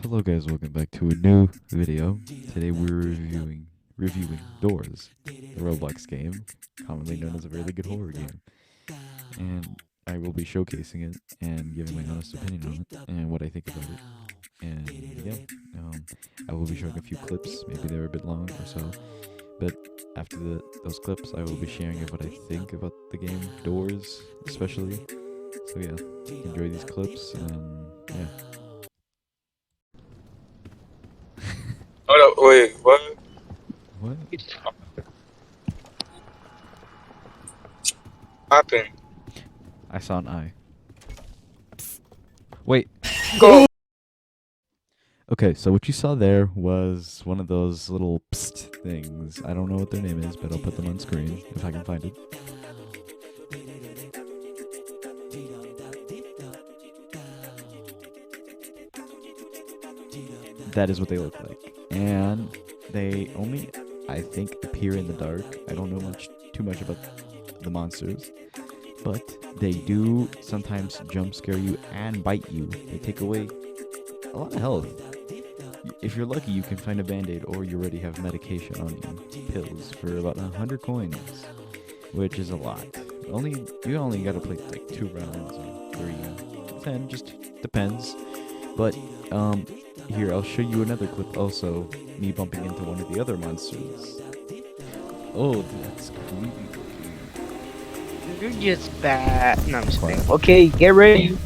Hello guys, welcome back to a new video. Today we're reviewing Doors, the Roblox game, commonly known as a really good horror game. And I will be showcasing it and giving my honest opinion on it and what I think about it. And yeah, I will be showing a few clips, maybe they're a bit long or so. But after those clips, I will be sharing what I think about the game Doors, especially. So yeah, enjoy these clips and yeah. Hold up, wait, what What? happened? I saw an eye. Wait. Go. Okay, so what you saw there was one of those little psst things. I don't know what their name is, but I'll put them on screen if I can find it. That is what they look like. And they only, I think, appear in the dark. I don't know too much about the monsters, but they do sometimes jump scare you and bite you. They take away a lot of health. If you're lucky, you can find a band-aid, or you already have medication on you, pills, for about 100 coins, which is a lot. You only gotta play like 2 rounds or 3, 10, just depends. But here I'll show you another clip. Also, me bumping into one of the other monsters. Oh, that's creepy. You're just bad. No, I'm just kidding. Okay, get ready.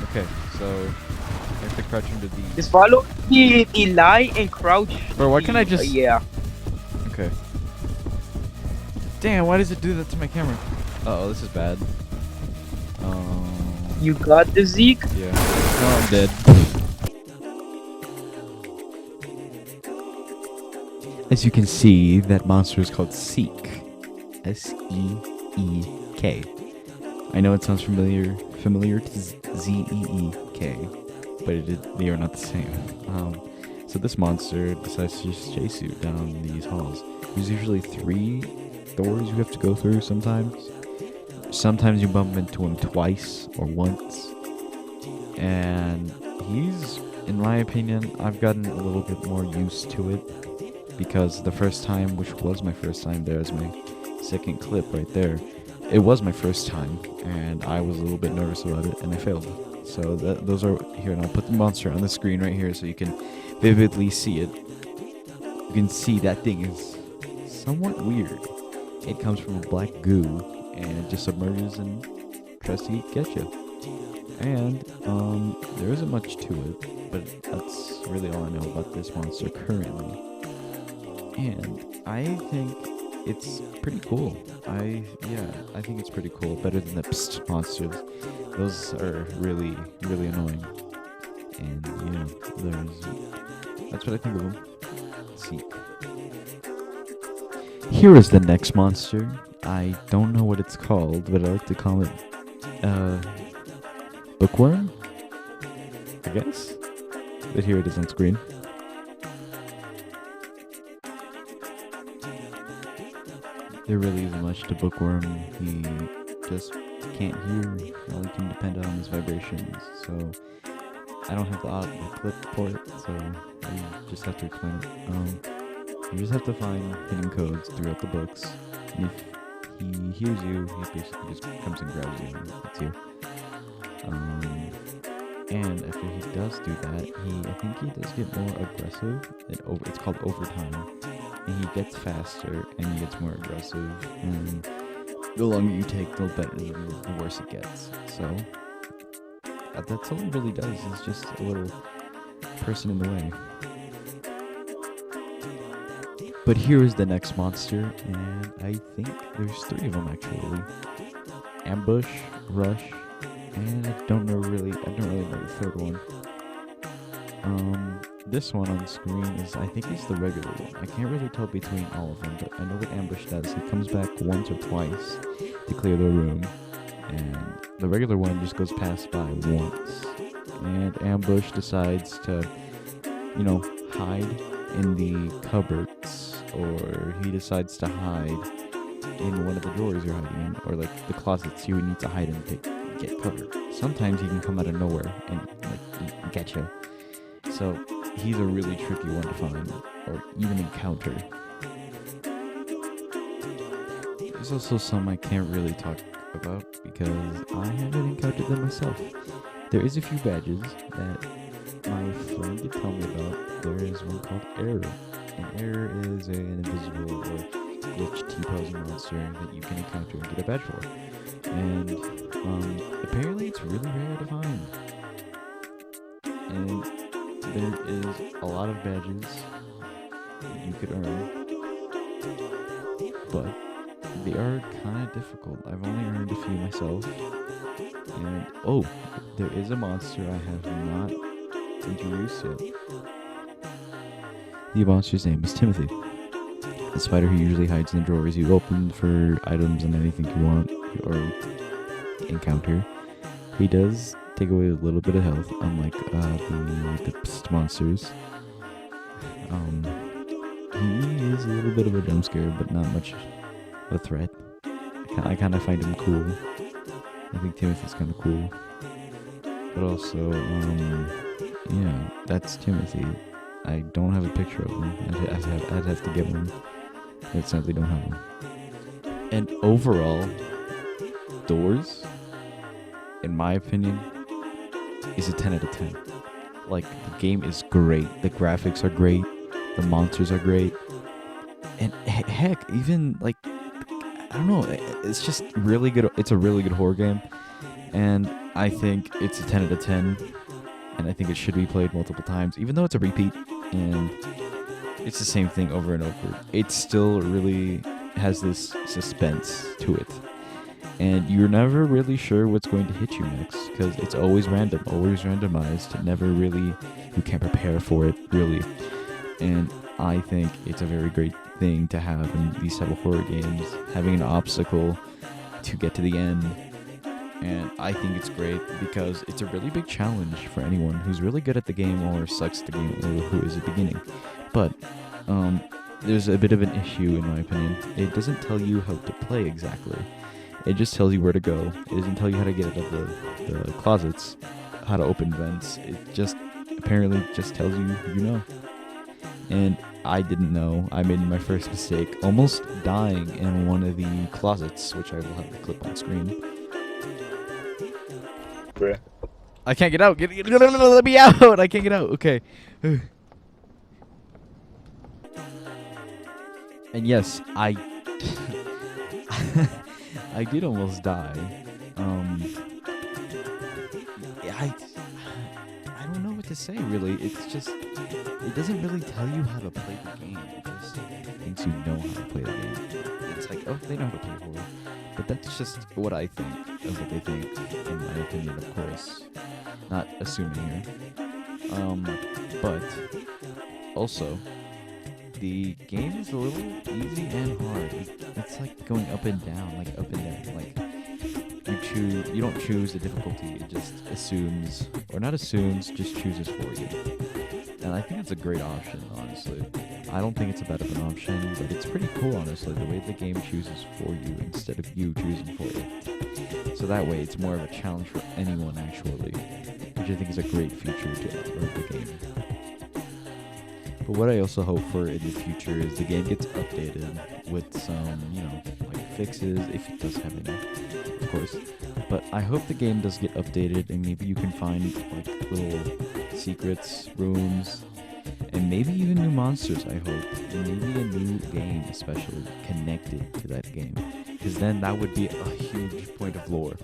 Okay, so I have to crouch under the. Just follow the lie and crouch. Bro, why can't I just? Yeah. Okay. Damn, why does it do that to my camera? Uh-oh, this is bad. You got the Zeke? Yeah. No, I'm dead. As you can see, that monster is called Seek. S-E-E-K. I know it sounds familiar to Z-E-E-K, but they are not the same. So this monster decides to just chase you down these halls. There's usually 3 doors you have to go through sometimes. Sometimes you bump into him twice or once. And he's, in my opinion, I've gotten a little bit more used to it. Because the first time, which was my first time, there's my second clip right there. It was my first time, and I was a little bit nervous about it, and I failed. So those are here, and I'll put the monster on the screen right here so you can vividly see it. You can see that thing is somewhat weird. It comes from a black goo, and it just submerges and tries to get you. And there isn't much to it, but that's really all I know about this monster currently. And I think it's pretty cool. I think it's pretty cool. Better than the psst monsters. Those are really, really annoying. And that's what I think of them. Seek. Here is the next monster. I don't know what it's called, but I like to call it bookworm, I guess. But here it is on screen. There really isn't much to Bookworm. He just can't hear. All he can depend on is vibrations. So I don't have the clip for it, so I just have to explain it. You just have to find hidden codes throughout the books. And if he hears you, he basically just comes and grabs you and hits you. And after he does do that, I think he does get more aggressive. It's called overtime. And he gets faster, and he gets more aggressive, and the longer you take, the better, the worse it gets. So that's all it really does, is just a little person in the way. But here is the next monster, and I think there's 3 of them actually. Ambush, Rush, and I don't really know the third one. This one on screen is, I think he's the regular one. I can't really tell between all of them, but I know what Ambush does. He comes back once or twice to clear the room, and the regular one just goes past by once. And Ambush decides to, hide in the cupboards, or he decides to hide in one of the drawers you're hiding in, or like the closets you would need to hide in to get cover. Sometimes he can come out of nowhere and like get you. So he's a really tricky one to find or even encounter. There's also some I can't really talk about because I haven't encountered them myself. There is a few badges that my friend did tell me about. There is one called Error. And Error is an invisible or glitch T-posing monster that you can encounter and get a badge for. And apparently it's really rare to find. And there is a lot of badges that you could earn, but they are kind of difficult. I've only earned a few myself. And oh, there is a monster I have not introduced yet. The monster's name is Timothy. The spider who usually hides in the drawers you open for items and anything you want or encounter. He does take away a little bit of health, unlike the pst monsters. He is a little bit of a jump scare, but not much of a threat. I kind of find him cool. I think Timothy's kind of cool. But also, yeah, that's Timothy. I don't have a picture of him. I'd have to get one. I sadly don't have one. And overall, Doors, in my opinion, is a 10 out of 10. Like, the game is great. The graphics are great. The monsters are great. And heck, even, like, I don't know, it's just really good. It's a really good horror game. And I think it's a 10 out of 10. And I think it should be played multiple times, even though it's a repeat. And it's the same thing over and over. It still really has this suspense to it. And you're never really sure what's going to hit you next, because it's always random, always randomized. Never really, you can't prepare for it, really. And I think it's a very great thing to have in these type of horror games, having an obstacle to get to the end. And I think it's great because it's a really big challenge for anyone who's really good at the game or sucks at the game or who is a beginning. But there's a bit of an issue in my opinion. It doesn't tell you how to play exactly. It just tells you where to go. It doesn't tell you how to get out of the closets, how to open vents. It just apparently just tells you, you know. And I didn't know. I made my first mistake, almost dying in one of the closets, which I will have the clip on screen. Bruh. I can't get out. Let me out. I can't get out. Okay. And yes, I did almost die. I don't know what to say really. It's just, it doesn't really tell you how to play the game. It just thinks you know how to play the game. It's like, oh, they know how to play horror. But that's just what I think of what they think, in my opinion, of course. Not assuming here. But also, the game is a little easy and hard. It's like going up and down, like up and down. Like you don't choose the difficulty. It just assumes, or not assumes, just chooses for you. And I think it's a great option, honestly. I don't think it's a bad of an option, but it's pretty cool, honestly, the way the game chooses for you instead of you choosing for it. So that way, it's more of a challenge for anyone, actually, which I think is a great feature to the game. But what I also hope for in the future is the game gets updated with some, like fixes, if it does have any, of course. But I hope the game does get updated, and maybe you can find like little secrets, rooms, and maybe even new monsters, I hope. And maybe a new game, especially, connected to that game. Because then that would be a huge point of lore.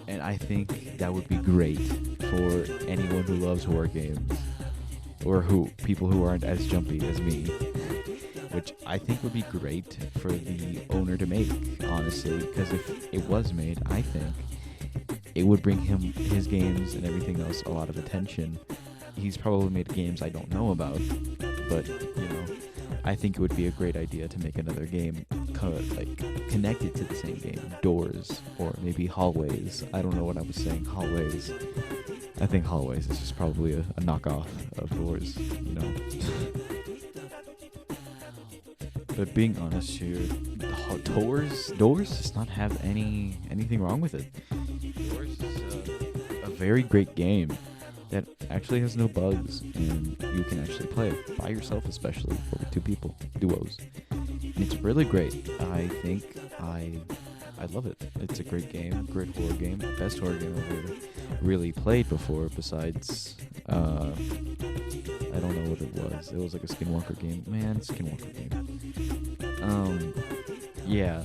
And I think that would be great for anyone who loves horror games. Or people who aren't as jumpy as me. Which I think would be great for the owner to make, honestly. Because if it was made, I think it would bring his games and everything else a lot of attention. He's probably made games I don't know about, but I think it would be a great idea to make another game connected to the same game, Doors, or maybe Hallways. I don't know what I was saying, Hallways. I think Hallways is just probably a knockoff of Doors, But being honest here, the Oh, Doors does not have anything wrong with it. Doors is a very great game that actually has no bugs, and you can actually play it by yourself, especially or with two people, duos. And it's really great. I think I love it. It's a great game, great horror game, best horror game I've ever really played before. Besides, I don't know what it was. It was like a Skinwalker game. Man, Skinwalker game. Yeah.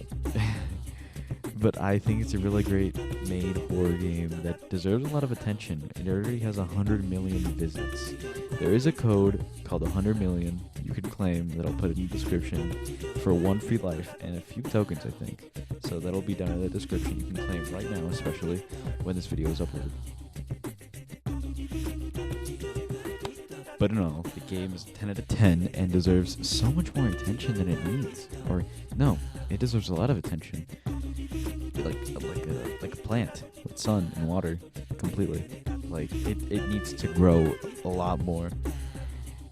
But I think it's a really great made horror game that deserves a lot of attention. It already has 100 million visits. There is a code called 100 million you can claim that I'll put in the description for 1 free life and a few tokens, I think. So that'll be down in the description. You can claim right now, especially when this video is uploaded. But in all, the game is 10 out of 10 and deserves so much more attention than it needs. Or, no, it deserves a lot of attention. Like a plant with sun and water, completely. Like, it needs to grow a lot more.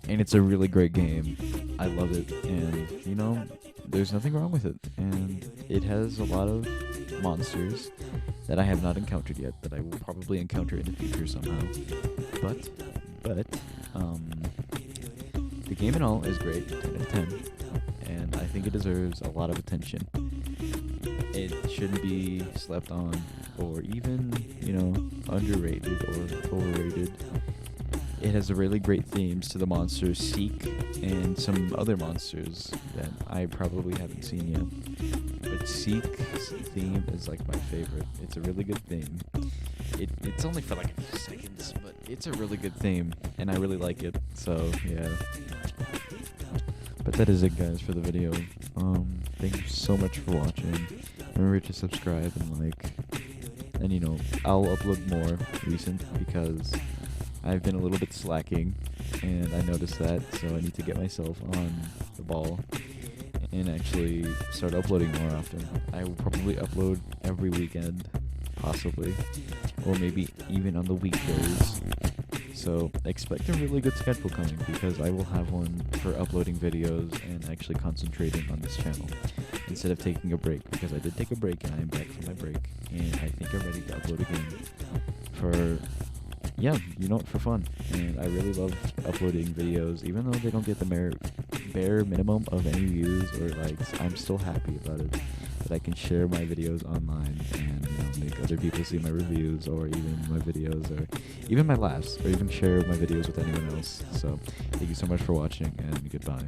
And it's a really great game. I love it, and, you know, there's nothing wrong with it. And it has a lot of monsters that I have not encountered yet, that I will probably encounter in the future somehow. But, the game in all is great, 10 out of 10, and I think it deserves a lot of attention. It shouldn't be slept on, or even, you know, underrated or overrated. It has a really great themes to the monsters Seek and some other monsters that I probably haven't seen yet. But Seek's theme is like my favorite. It's a really good theme. It's only for like a few seconds, but it's a really good theme, and I really like it. So yeah. But that is it, guys, for the video. Thank you so much for watching. Remember to subscribe and like, and you know, I'll upload more recent because I've been a little bit slacking, and I noticed that, so I need to get myself on the ball and actually start uploading more often. I will probably upload every weekend, possibly, or maybe even on the weekdays. So expect a really good schedule coming, because I will have one for uploading videos and actually concentrating on this channel instead of taking a break, because I did take a break and I am back from my break, and I think I'm ready to upload again for, yeah, you know, for fun. And I really love uploading videos, even though they don't get the bare minimum of any views or likes. I'm still happy about it, that I can share my videos online and, you know, make other people see my reviews, or even my videos, or even my laughs, or even share my videos with anyone else. So thank you so much for watching, and goodbye.